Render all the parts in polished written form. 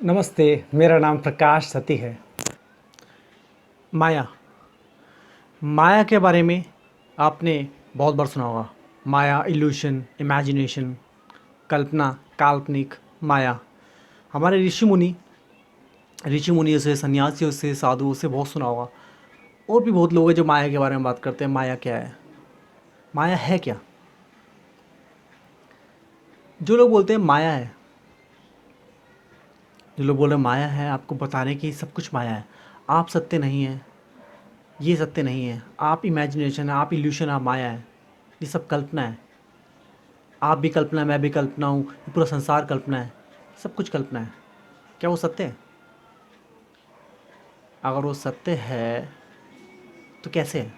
नमस्ते, मेरा नाम प्रकाश सती है। माया। माया के बारे में आपने बहुत बार सुना होगा। माया, इल्यूशन, इमेजिनेशन, कल्पना, काल्पनिक, माया। हमारे ऋषि मुनियों से, सन्यासियों से, साधुओं से बहुत सुना होगा। और भी बहुत लोग हैं जो माया के बारे में बात करते हैं। माया क्या है? माया है क्या? जो लोग बोलते हैं माया है, जो लोग बोल रहे हैं माया है, आपको बता रहे हैं कि सब कुछ माया है। आप सत्य नहीं है, ये सत्य नहीं है। आप इमेजिनेशन है, आप इल्यूशन, आप माया है। ये सब कल्पना है। आप भी कल्पना है, मैं भी कल्पना हूँ, ये पूरा संसार कल्पना है। सब कुछ कल्पना है। क्या वो सत्य है? अगर वो सत्य है तो कैसे है?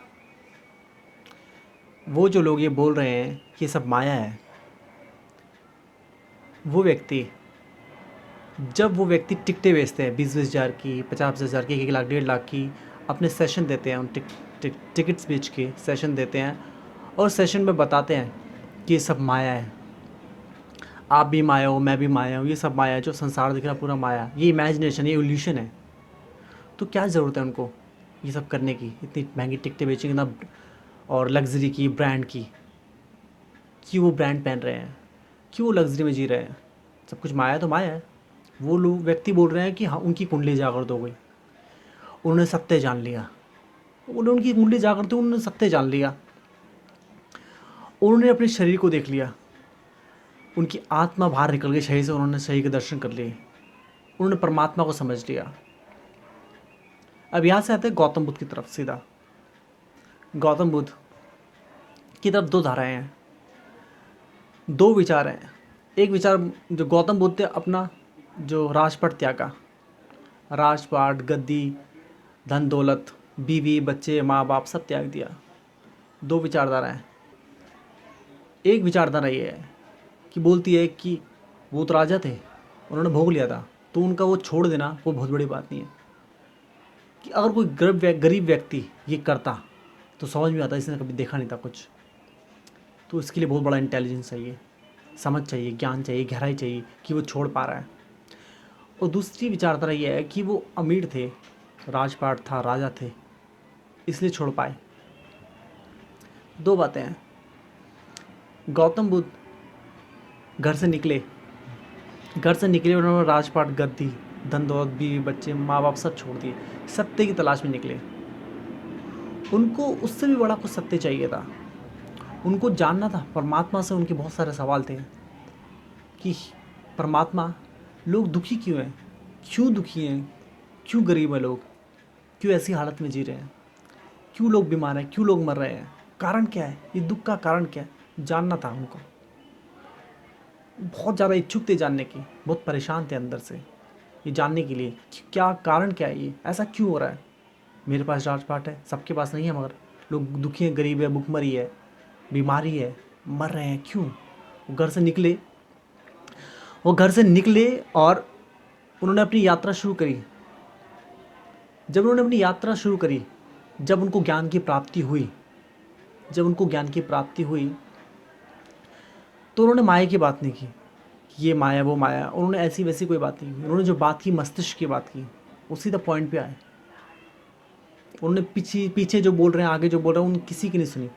वो जो लोग ये बोल रहे हैं कि ये सब माया है, वो व्यक्ति, जब वो व्यक्ति टिकटें बेचते हैं 20-20 हज़ार की, 50-50 हज़ार की, 1-1 लाख, 1.5 लाख की, अपने सेशन देते हैं, उन टिकट्स बेच के सेशन देते हैं और सेशन में बताते हैं कि ये सब माया है। आप भी माया हो, मैं भी माया हूँ, ये सब माया है, जो संसार दिख रहा है पूरा माया है, ये इमेजिनेशन, ये इल्यूशन है। तो क्या ज़रूरत है उनको ये सब करने की? इतनी महंगी टिकटें बेचेंगे ना, और लग्जरी की, ब्रांड की। क्यों वो ब्रांड पहन रहे हैं? क्यों वो लग्जरी में जी रहे हैं? सब कुछ माया है तो माया है। वो लोग व्यक्ति बोल रहे हैं कि हाँ, उनकी कुंडली जागृत हो गई, उन्होंने सत्य जान लिया। उनकी कुंडली जागृत हुई, उन्होंने सत्य जान लिया, उन्होंने अपने शरीर को देख लिया, उनकी आत्मा बाहर निकल गई शरीर से, उन्होंने शरीर के दर्शन कर लिए, उन्होंने परमात्मा को समझ लिया। अब यहाँ से आते हैं गौतम बुद्ध की तरफ सीधा। गौतम बुद्ध की तरफ दो धाराएं हैं, दो विचार हैं। एक विचार, जो गौतम बुद्ध ने अपना जो राजपाट त्यागा, राजपाट, गद्दी, धन दौलत, बीवी बच्चे, माँ बाप सब त्याग दिया। दो विचारधारा है। एक विचारधारा ये है कि बोलती है कि वो तो राजा थे, उन्होंने भोग लिया था, तो उनका वो छोड़ देना वो बहुत बड़ी बात नहीं है। कि अगर कोई गरीब व्यक्ति ये करता तो समझ में आता इसने कभी देखा नहीं था कुछ, तो इसके लिए बहुत बड़ा इंटेलिजेंस चाहिए, समझ चाहिए, ज्ञान चाहिए, गहराई चाहिए कि वो छोड़ पा रहा है। और दूसरी विचारधारा ये है कि वो अमीर थे, राजपाट था, राजा थे, इसलिए छोड़ पाए। दो बातें हैं। गौतम बुद्ध घर से निकले, उन्होंने राजपाट, गद्दी, धन दौलत, बीवी बच्चे, माँ बाप सब छोड़ दिए, सत्य की तलाश में निकले। उनको उससे भी बड़ा कुछ सत्य चाहिए था। उनको जानना था परमात्मा से। उनके बहुत सारे सवाल थे कि परमात्मा, लोग दुखी क्यों हैं, क्यों दुखी हैं, क्यों गरीब हैं लोग, क्यों ऐसी हालत में जी रहे हैं, क्यों लोग बीमार हैं, क्यों लोग मर रहे हैं, कारण क्या है, ये दुख का कारण क्या है, जानना था उनको। बहुत ज़्यादा इच्छुक थे जानने की, बहुत परेशान थे अंदर से ये जानने के लिए कि क्या कारण, क्या है, ये ऐसा क्यों हो रहा है। मेरे पास राजपाट है, सबके पास नहीं है, मगर लोग दुखी हैं, गरीब है, भुखमरी है, बीमारी है, मर रहे हैं, क्यों? वो घर से निकले, और उन्होंने अपनी यात्रा शुरू करी। जब उन्होंने अपनी यात्रा शुरू करी, जब उनको ज्ञान की प्राप्ति हुई, तो उन्होंने माया की बात नहीं की, ये माया वो माया, उन्होंने ऐसी वैसी कोई बात नहीं की। उन्होंने जो बात की, मस्तिष्क की बात की, उसी द पॉइंट पे आए। उन्होंने पीछे पीछे जो बोल रहे हैं, आगे जो बोल रहे हैं, उन किसी की नहीं सुनी।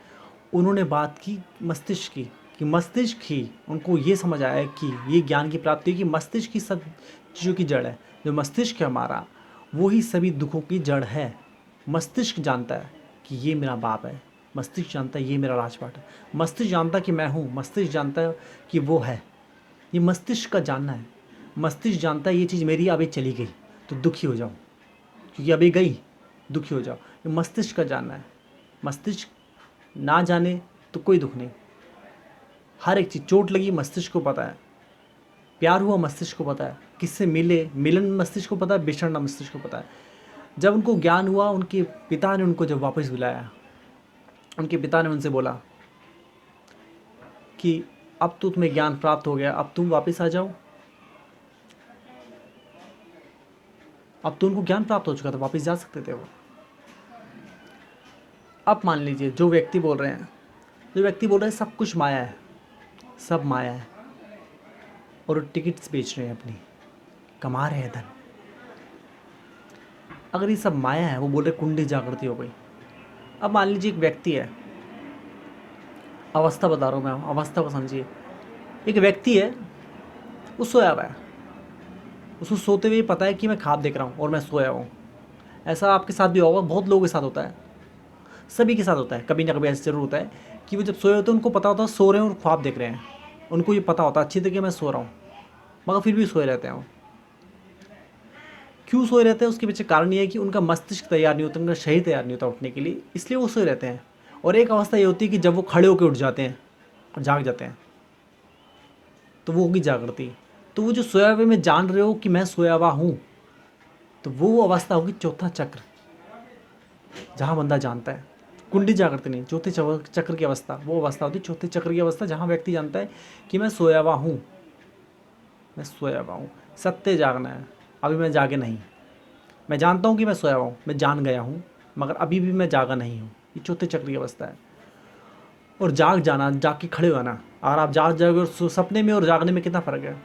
उन्होंने बात की मस्तिष्क की, कि मस्तिष्क ही, उनको ये समझ आया कि ये ज्ञान की प्राप्ति की मस्तिष्क की सब चीज़ों की जड़ है। जो मस्तिष्क है हमारा, वो ही सभी दुखों की जड़ है। मस्तिष्क जानता है कि ये मेरा बाप है, मस्तिष्क जानता है ये मेरा राजपाट है, मस्तिष्क जानता है कि मैं हूँ, मस्तिष्क जानता है कि वो है। ये मस्तिष्क का जानना है। मस्तिष्क जानता है ये चीज़ मेरी, अब ये चली गई तो दुखी हो जाओ, क्योंकि अभी गई, दुखी हो जाओ। ये मस्तिष्क का जानना है। मस्तिष्क ना जाने तो कोई दुख नहीं। हर एक चीज़, चोट लगी मस्तिष्क को पता है, प्यार हुआ मस्तिष्क को पता है, किससे मिले, मिलन मस्तिष्क को पता है, बिछड़ना मस्तिष्क को पता है। जब उनको ज्ञान हुआ, उनके पिता ने उनको जब वापस बुलाया, उनके पिता ने उनसे बोला कि अब तो तुम्हें ज्ञान प्राप्त हो गया, अब तुम वापस आ जाओ। अब तो उनको ज्ञान प्राप्त हो चुका था, वापस जा सकते थे वो। अब मान लीजिए जो व्यक्ति बोल रहे हैं सब कुछ माया है, सब माया है, और वो टिकट्स बेच रहे हैं अपनी, कमा रहे हैं धन। अगर ये सब माया है, वो बोल रहे कुंडली जागृति हो गई। अब मान लीजिए एक व्यक्ति है, अवस्था बता रहा हूँ मैं, अवस्था को समझिए। एक व्यक्ति है, वो सोया हुआ है, उसको सोते हुए पता है कि मैं ख्वाब देख रहा हूँ और मैं सोया हूँ। ऐसा आपके साथ भी होगा, बहुत लोगों के साथ होता है, सभी के साथ होता है, कभी ना कभी ऐसा जरूर होता है कि वो जब सोए होते हैं उनको पता होता है सो रहे हैं और ख्वाब देख रहे हैं। उनको ये पता होता है अच्छी तरीके मैं सो रहा हूँ, मगर फिर भी सोए रहते हैं वो। क्यों सोए रहते हैं? उसके पीछे कारण ये है कि उनका मस्तिष्क तैयार नहीं होता, उनका शरीर तैयार नहीं होता उठने के लिए, इसलिए वो सोए रहते हैं। और एक अवस्था ये होती है कि जब वो खड़े होकर उठ जाते हैं और जाग जाते हैं, तो वो होगी जागृति। तो वो जो सोया हुए में जान रहे हो कि मैं सोया हुआ हूँ, तो वो अवस्था होगी चौथा चक्र, जहाँ बंदा जानता है। कुंडली जागृति नहीं, चौथे चक्र की अवस्था, वो अवस्था होती है चौथे चक्र की अवस्था, जहाँ व्यक्ति जानता है कि मैं सोया हुआ हूँ, मैं सोया हुआ हूँ। सत्य जागना है, अभी मैं जागे नहीं। मैं जानता हूँ कि मैं सोया हुआ हूँ, मैं जान गया हूँ, मगर अभी भी मैं जागा नहीं हूँ। ये चौथे चक्र की अवस्था है। और जाग जाना, जाग के खड़े होना, अगर आप जाग जाओगे और सपने में और जागने में कितना फ़र्क है।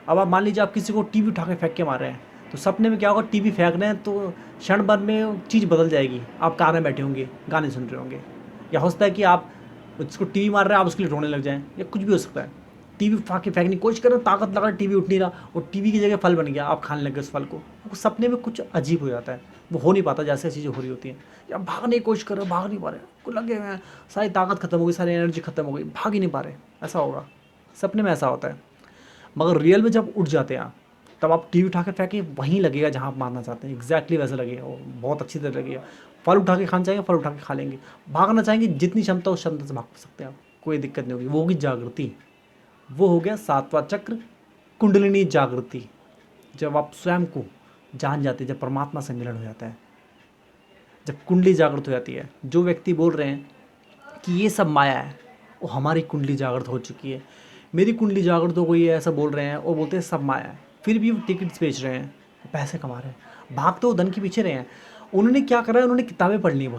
अब आप मान लीजिए आप किसी को टीवी उठा के फेंक के मार रहे हैं, तो सपने में क्या होगा, टीवी फेंक रहे हैं तो क्षण भर में चीज़ बदल जाएगी। आप कार में बैठे होंगे, गाने सुन रहे होंगे, या हो सकता है कि आप जिसको टीवी मार रहे हैं आप उसके लिए रोने लग जाएं, या कुछ भी हो सकता है। टीवी फाँक के फेंकने की कोशिश कर रहे, ताकत लगा, टीवी उठ नहीं रहा, और टीवी की जगह फल बन गया, आप खाने लगे उस फल को। सपने में कुछ अजीब हो जाता है, वो हो नहीं पाता जैसे चीज़ें हो रही होती हैं। या भागने की कोशिश कर रहे, भाग नहीं पा रहे, को लगे हुए हैं, सारी ताकत खत्म हो गई, सारी एनर्जी खत्म हो गई, भाग ही नहीं पा रहे, ऐसा होगा। सपने में ऐसा होता है। मगर रियल में जब उठ जाते हैं आप, तब आप टीवी उठा के फेंके वहीं लगेगा जहाँ आप मारना चाहते हैं, एग्जैक्टली वैसे लगेगा, वो बहुत अच्छी तरह लगेगा। फल उठा के खाना चाहेंगे, फल उठा के खा लेंगे। भागना चाहेंगे, जितनी क्षमता उस क्षमता से भाग सकते हैं आप, कोई दिक्कत नहीं होगी। वो होगी जागृति। वो हो गया सातवां चक्र, कुंडलिनी जागृति। जब आप स्वयं को जान जाते हैं, जब परमात्मा से मिलन हो जाता है, जब कुंडली जागृत हो जाती है। जो व्यक्ति बोल रहे हैं कि ये सब माया है, वो हमारी कुंडली जागृत हो चुकी है, मेरी कुंडली जागृत हो गई है, ऐसा बोल रहे हैं और बोलते हैं सब माया है। फिर भी वो टिकट्स बेच रहे हैं, पैसे कमा रहे हैं, भाग तो धन के पीछे रहे हैं। उन्होंने क्या करा है, उन्होंने किताबें पढ़ ली हैं,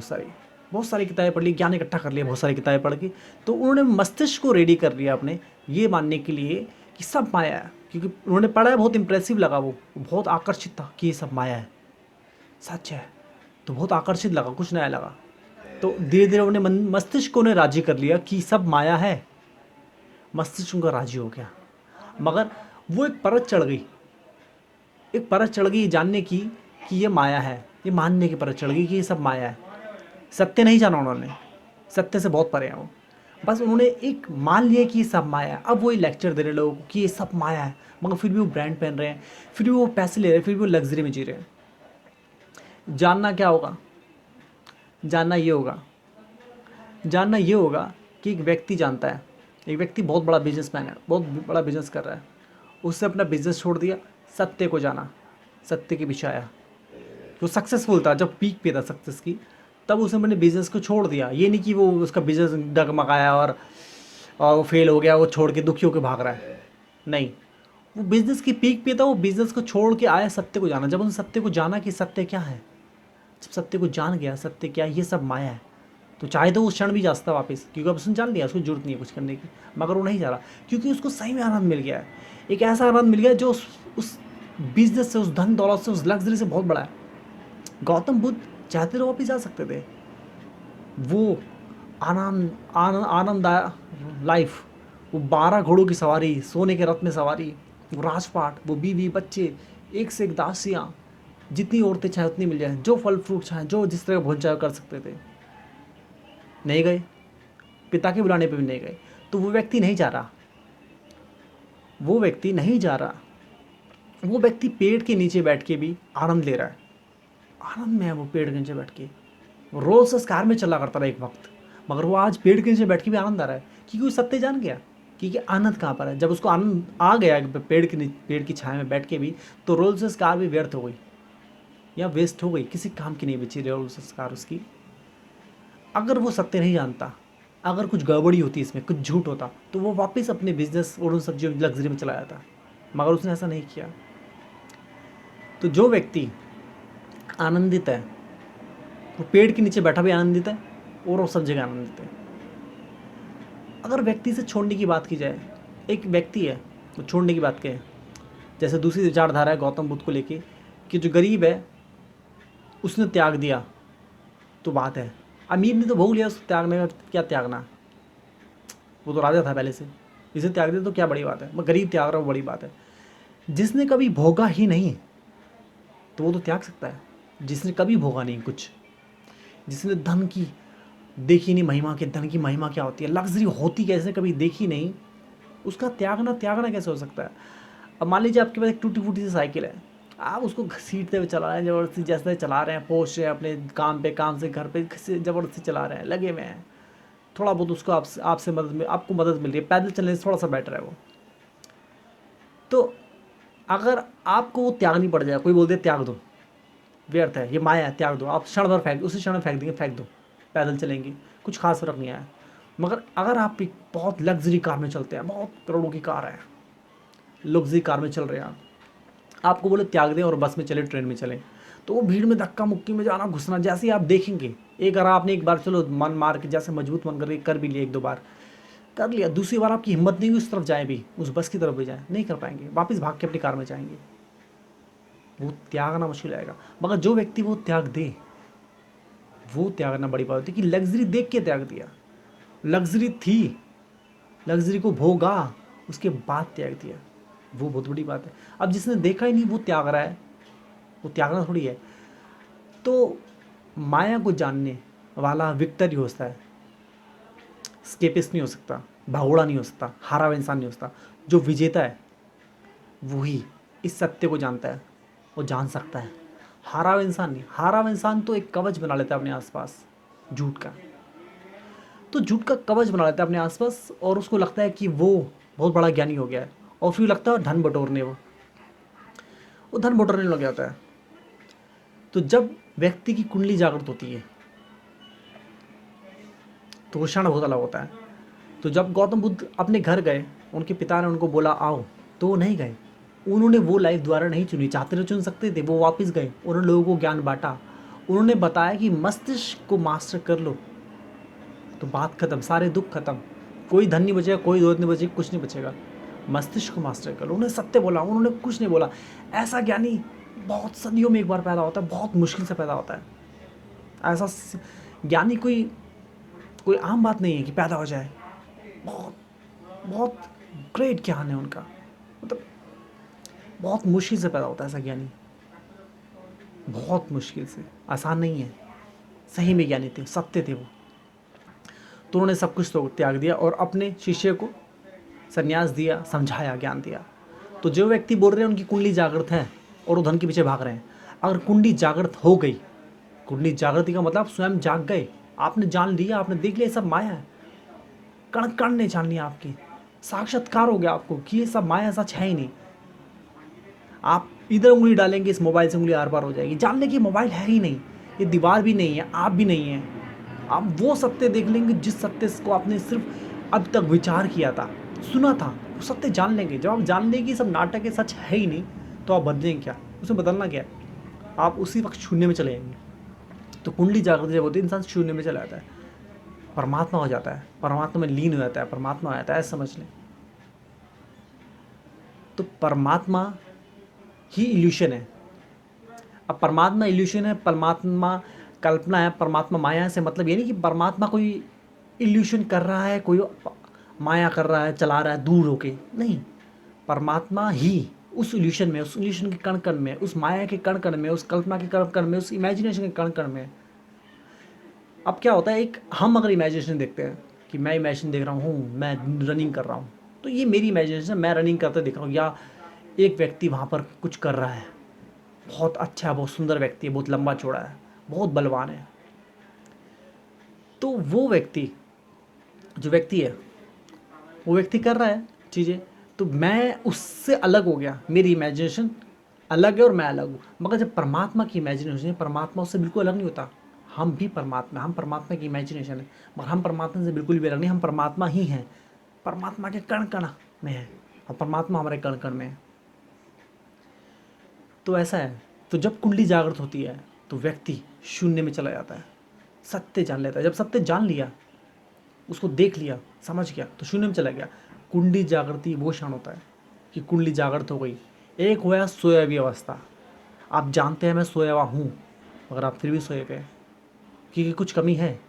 बहुत सारी किताबें पढ़ ली, ज्ञान इकट्ठा कर लिया बहुत सारी किताबें पढ़ के। तो उन्होंने मस्तिष्क को रेडी कर लिया अपने ये मानने के लिए कि सब माया है, क्योंकि उन्होंने पढ़ा है, बहुत इंप्रेसिव लगा, वो बहुत आकर्षित था कि ये सब माया है, सच है। तो बहुत आकर्षित लगा, कुछ नया लगा। तो धीरे धीरे उन्हें मस्तिष्क को उन्हें राजी कर लिया कि सब माया है। मस्तिष्क उनका राजी हो गया, मगर वो एक परत चढ़ गई, एक परत चढ़ गई जानने की कि ये माया है, ये मानने की परत चढ़ गई कि ये सब माया है। सत्य नहीं जाना उन्होंने, सत्य से बहुत परे हैं वो, बस उन्होंने एक मान लिया कि ये सब माया है। अब वही लेक्चर दे रहे लोगों को कि ये सब माया है, मगर फिर भी वो ब्रांड पहन रहे हैं, फिर भी वो पैसे ले रहे हैं, फिर भी वो लग्जरी में जी रहे हैं। जानना क्या होगा? जानना ये होगा, जानना ये होगा कि एक व्यक्ति जानता है, एक व्यक्ति बहुत बड़ा बिजनेसमैन है, बहुत बड़ा बिजनेस कर रहा है, उसने अपना बिजनेस छोड़ दिया, सत्य को जाना, सत्य के पीछे आया। वो सक्सेसफुल था, जब पीक पे था सक्सेस की, तब उसने अपने बिजनेस को छोड़ दिया। ये नहीं कि वो उसका बिजनेस डगमगाया और वो फेल हो गया, वो छोड़ के दुखी होकर भाग रहा है, नहीं। वो बिजनेस की पीक पे था, वो बिजनेस को छोड़ के आया सत्य को जाना। जब उसने सत्य को जाना कि सत्य क्या है, जब सत्य को जान गया, सत्य क्या ये सब माया है, तो चाहे तो उस क्षण भी जा सकता वापस, क्योंकि अब उसने जान लिया, उसको जरूरत नहीं है कुछ करने की। मगर वो नहीं जा रहा, क्योंकि उसको सही में आनंद मिल गया है। एक ऐसा आनंद मिल गया जो उस बिजनेस से, उस धन दौलत से, उस लग्जरी से बहुत बड़ा है। गौतम बुद्ध चाहते तो वापस जा सकते थे। वो आनंद आनंद लाइफ, वो 12 घोड़ों की सवारी, सोने के रथ में सवारी, वो राजपाट, वो बीवी बच्चे, एक से एक दासियाँ, जितनी औरतें चाहे उतनी मिल जाए, जो फल फ्रूट चाहे, जो जिस तरह का भोजन चाहे कर सकते थे। नहीं गए, पिता के बुलाने पे भी नहीं गए। तो वो व्यक्ति नहीं जा रहा, वो व्यक्ति नहीं जा रहा, वो व्यक्ति पेड़ के नीचे बैठ के भी आनंद ले रहा है। आनंद में है वो, पेड़ के नीचे बैठ के। वो रोज से कार में चला करता रहा एक वक्त, मगर वो आज पेड़ के नीचे बैठ के भी आनंद आ रहा है, क्योंकि वो सत्य जान गया कि आनंद कहाँ पर है। जब उसको आनंद आ गया पेड़ की छाया में बैठ के भी, तो रोल्स रॉयस कार भी व्यर्थ हो गई या वेस्ट हो गई, किसी काम की नहीं बची रोल्स रॉयस कार उसकी। अगर वो सत्य नहीं जानता, अगर कुछ गड़बड़ी होती इसमें, कुछ झूठ होता, तो वो वापस अपने बिजनेस और उन सब जो लग्जरी में चला जाता, मगर उसने ऐसा नहीं किया। तो जो व्यक्ति आनंदित है, वो पेड़ के नीचे बैठा भी आनंदित है और वो सब जगह आनंदित है। अगर व्यक्ति से छोड़ने की बात की जाए, एक व्यक्ति है, वो छोड़ने की बात कहे, जैसे दूसरी विचारधारा है गौतम बुद्ध को लेके कि जो गरीब है उसने त्याग दिया तो बात है, अमीर ने तो भोग लिया, उसको त्यागने का क्या त्यागना, वो तो राजा था पहले से, इसे त्याग दिया तो क्या बड़ी बात है, मैं गरीब त्याग रहा हूँ बड़ी बात है। जिसने कभी भोगा ही नहीं तो वो तो त्याग सकता है, जिसने कभी भोगा नहीं कुछ, जिसने धन की देखी नहीं महिमा, के धन की महिमा क्या होती है, लग्जरी होती कैसे कभी देखी नहीं, उसका त्यागना कैसे हो सकता है। अब मान लीजिए आपके पास एक टूटी फूटी सी साइकिल है, आप उसको घसीटते हुए चला रहे हैं, ज़बरदस्ती जैसे चला रहे हैं, पहुँच रहे हैं अपने काम पे, काम से घर पे ज़बरदस्ती चला रहे हैं, लगे हुए हैं, थोड़ा बहुत उसको आपसे आपको मदद मिल रही है, पैदल चलने से थोड़ा सा बेटर है वो। तो अगर आपको वो त्यागनी पड़ जाए, कोई बोल दे त्याग दो, व्यर्थ है, ये माया है, त्याग दो, आप क्षण भर उसी क्षण में फेंक देंगे, फेंक दो, पैदल चलेंगे, कुछ खास फर्क नहीं आया। मगर अगर आप एक बहुत लग्जरी कार में चलते हैं, बहुत करोड़ों की कार है, लग्जरी कार में चल रहे हैं आपको बोले त्याग दें और बस में चले, ट्रेन में चलें, तो वो भीड़ में धक्का मुक्की में जाना, घुसना, जैसे ही आप देखेंगे, एक अगर आपने एक बार चलो मन मार के जैसे मजबूत मन करके कर भी लिया, एक दो बार कर लिया, दूसरी बार आपकी हिम्मत नहीं हुई उस तरफ जाए भी, उस बस की तरफ भी जाए, नहीं कर पाएंगे, वापस भाग के अपनी कार में जाएंगे, वो त्यागना मुश्किल आएगा। मगर जो व्यक्ति वो त्याग दे, वो त्यागना बड़ी बात होती है कि लग्जरी देख के त्याग दिया, लग्जरी थी, लग्जरी को भोगा, उसके बाद त्याग दिया, वो बहुत बड़ी बात है। अब जिसने देखा ही नहीं वो त्याग रहा है, वो त्यागना थोड़ी है। तो माया को जानने वाला विक्टर ही होता है, स्केपिस्ट नहीं हो सकता, भागोड़ा नहीं हो सकता, हारा हुआ इंसान नहीं हो सकता। जो विजेता है वही इस सत्य को जानता है, वो जान सकता है, हारा हुआ इंसान नहीं। हारा हुआ इंसान तो एक कवच बना लेता है अपने आसपास झूठ का, तो झूठ का कवच बना लेता है अपने आसपास, और उसको लगता है कि वो बहुत बड़ा ज्ञानी हो गया है, और फिर लगता है धन बटोरने, वो धन बटोरने लग जाता है। तो जब व्यक्ति की कुंडली जागृत होती है तो वो क्षण बहुत अलग होता है। तो जब गौतम बुद्ध अपने घर गए, उनके पिता ने उनको बोला आओ, तो वो नहीं गए, उन्होंने वो लाइफ दोबारा नहीं चुनी, चाहते तो चुन सकते थे, वो वापस गए, उन्होंने लोगों को ज्ञान बांटा, उन्होंने बताया कि मस्तिष्क को मास्टर कर लो तो बात खत्म, सारे दुख खत्म, कोई धन नहीं बचेगा, कोई दौलत नहीं बचेगी, कुछ नहीं बचेगा, मस्तिष्क को मास्टर कर लो। उन्होंने सत्य बोला, उन्होंने कुछ नहीं बोला। ऐसा ज्ञानी बहुत सदियों में एक बार पैदा होता है, बहुत मुश्किल से पैदा होता है। ऐसा ज्ञानी कोई कोई आम बात नहीं है कि पैदा हो जाए, बहुत बहुत ग्रेट ज्ञान है उनका, मतलब बहुत मुश्किल से पैदा होता है ऐसा ज्ञानी, बहुत मुश्किल से, आसान नहीं है। सही में ज्ञानी थे, सत्य थे वो। तो उन्होंने सब कुछ तो त्याग दिया और अपने शिष्य को संन्यास दिया, समझाया, ज्ञान दिया। तो जो व्यक्ति बोल रहे हैं उनकी कुंडली जागृत है और वो धन के पीछे भाग रहे हैं, अगर कुंडली जागृत हो गई, कुंडली जागृति का मतलब स्वयं जाग गए, आपने जान लिया, आपने देख लिया सब माया है, कण कण ने जान लिया, आपकी साक्षात्कार हो गया आपको कि ये सब माया सच है ही नहीं। आप इधर उंगली डालेंगे इस मोबाइल से उंगली आर पार हो जाएगी, जान लें कि मोबाइल है ही नहीं, ये दीवार भी नहीं है, आप भी नहीं है। आप वो सत्य देख लेंगे जिस सत्य को आपने सिर्फ अब तक विचार किया था, सुना था, वो सत्य जान लेंगे। जब आप जान लेंगे सब नाटक है, सच है ही नहीं, तो आप बदलेंगे क्या, उसमें बदलना क्या है, आप उसी वक्त शून्य में चले जाएंगे। तो कुंडली जागृति जब होती है, इंसान शून्य में चला जाता है, परमात्मा हो जाता है, परमात्मा में लीन हो जाता है, परमात्मा हो जाता है, ऐसा समझ लें। तो परमात्मा ही इल्यूशन है। अब परमात्मा इल्यूशन है, परमात्मा कल्पना है, परमात्मा माया से मतलब ये नहीं कि परमात्मा कोई इल्यूशन कर रहा है, कोई माया कर रहा है, चला रहा है दूर होके, नहीं। परमात्मा ही उस इल्यूशन में, उस इल्यूशन के कण कण में, उस माया के कण कण में, उस कल्पना के कण कण में, उस इमेजिनेशन के कण कण में। अब क्या होता है, एक हम अगर इमेजिनेशन देखते हैं कि मैं इमेजिनेशन देख रहा हूँ, मैं रनिंग कर रहा हूँ, तो ये मेरी इमेजिनेशन, मैं रनिंग करते दिख रहा हूँ, या एक व्यक्ति वहाँ पर कुछ कर रहा है, बहुत अच्छा, बहुत सुंदर व्यक्ति है, बहुत लंबा चौड़ा है, बहुत बलवान है, तो वो व्यक्ति, जो व्यक्ति है, वो व्यक्ति कर रहा है चीज़ें, तो मैं उससे अलग हो गया, मेरी इमेजिनेशन अलग है और मैं अलग हूँ। मगर जब परमात्मा की इमेजिनेशन है, परमात्मा उससे बिल्कुल अलग नहीं होता, हम भी परमात्मा, हम परमात्मा की इमेजिनेशन है, मगर हम परमात्मा से बिल्कुल भी अलग नहीं, हम परमात्मा ही हैं, परमात्मा के कण कण में है और परमात्मा हमारे कण कण में है। तो ऐसा है। तो जब कुंडली जागृत होती है तो व्यक्ति शून्य में चला जाता है, सत्य जान लेता है। जब सत्य जान लिया, उसको देख लिया, समझ गया, तो शून्य में चला गया। कुंडली जागृति वो क्षण होता है कि कुंडली जागृत हो गई, एक हुआ सोया हुई अवस्था, आप जानते हैं मैं सोया हुआ हूँ मगर आप फिर भी सोए हुए हैं क्योंकि कुछ कमी है,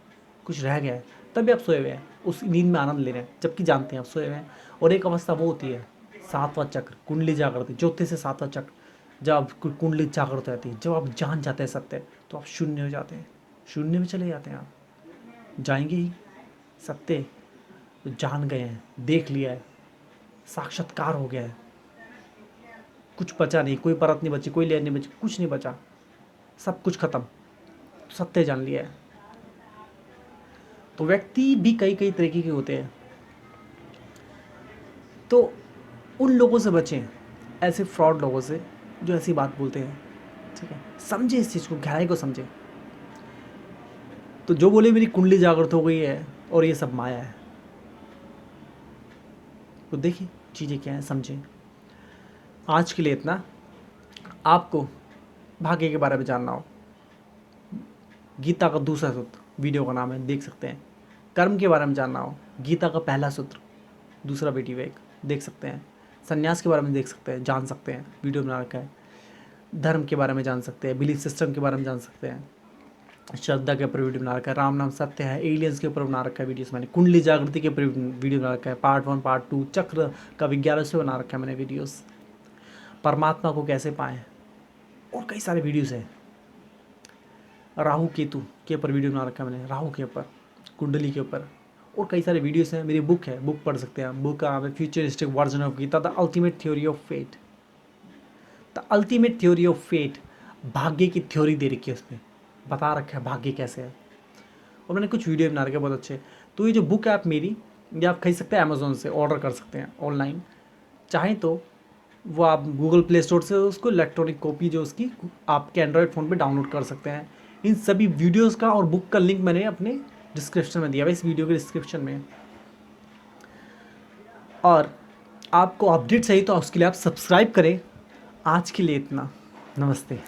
कुछ रह गया है, तब भी आप सोए हुए हैं, उस नींद में आनंद ले रहे हैं जबकि जानते हैं आप सोए हुए हैं। और एक अवस्था वो होती है सातवां चक्र, कुंडली जागृति, चौथे से सातवां चक्र, जब आप कुंडली जागृत रहती है, जब आप जान जाते हैं सत्य, तो आप शून्य हो जाते हैं, शून्य में चले जाते हैं, आप जाएंगे ही सत्य, तो जान गए हैं, देख लिया है, साक्षात्कार हो गया है, कुछ बचा नहीं, कोई परत नहीं बची, कोई लेयर नहीं बची, कुछ नहीं बचा, सब कुछ खत्म, सत्य जान लिया है। तो व्यक्ति भी कई कई तरीके के होते हैं, तो उन लोगों से बचें, ऐसे फ्रॉड लोगों से जो ऐसी बात बोलते हैं, ठीक है, समझे इस चीज़ को, गहराई को समझे। तो जो बोले मेरी कुंडली जागृत हो गई है और ये सब माया है, तो देखिए चीज़ें क्या हैं, समझें। आज के लिए इतना। आपको भाग्य के बारे में जानना हो, गीता का दूसरा सूत्र, वीडियो का नाम है, देख सकते हैं। कर्म के बारे में जानना हो, गीता का पहला सूत्र, दूसरा वीडियो एक देख सकते हैं। संन्यास के बारे में देख सकते हैं, जान सकते हैं, वीडियो बना रखा है। धर्म के बारे में जान सकते हैं, बिलीफ सिस्टम के बारे में जान सकते हैं, श्रद्धा के ऊपर वीडियो बना रखा है, राम नाम सत्य है, एलियंस के ऊपर बना रखा है वीडियोस मैंने, कुंडली जागृति के ऊपर वीडियो बना रखा है, पार्ट 1 पार्ट 2, चक्र का विज्ञान से बना रखा है मैंने वीडियोस, परमात्मा को कैसे पाएं, और कई सारे वीडियोस हैं। राहु केतु के ऊपर वीडियो बना रखा है मैंने, राहु के ऊपर, कुंडली के ऊपर, और कई सारे वीडियोस हैं। मेरी बुक है, बुक पढ़ सकते हैं। बुक का नाम है futuristic version of Gita, the ultimate theory of fate. The ultimate theory of fate, भाग्य की थ्योरी दे रखी है, उसमें बता रखा है भाग्य कैसे है, और मैंने कुछ वीडियो बना रखे बहुत अच्छे। तो ये जो बुक है आप मेरी, ये आप खरीद सकते हैं, अमेज़ोन से ऑर्डर कर सकते हैं ऑनलाइन, चाहें तो वो आप गूगल प्ले स्टोर से उसको इलेक्ट्रॉनिक कॉपी जो उसकी आपके एंड्रॉयड फ़ोन पे डाउनलोड कर सकते हैं। इन सभी वीडियोस का और बुक का लिंक मैंने अपने डिस्क्रिप्शन में दिया हुआ, इस वीडियो के डिस्क्रिप्शन में। और आपको अपडेट चाहिए तो उसके लिए आप सब्सक्राइब करें। आज के लिए इतना, नमस्ते।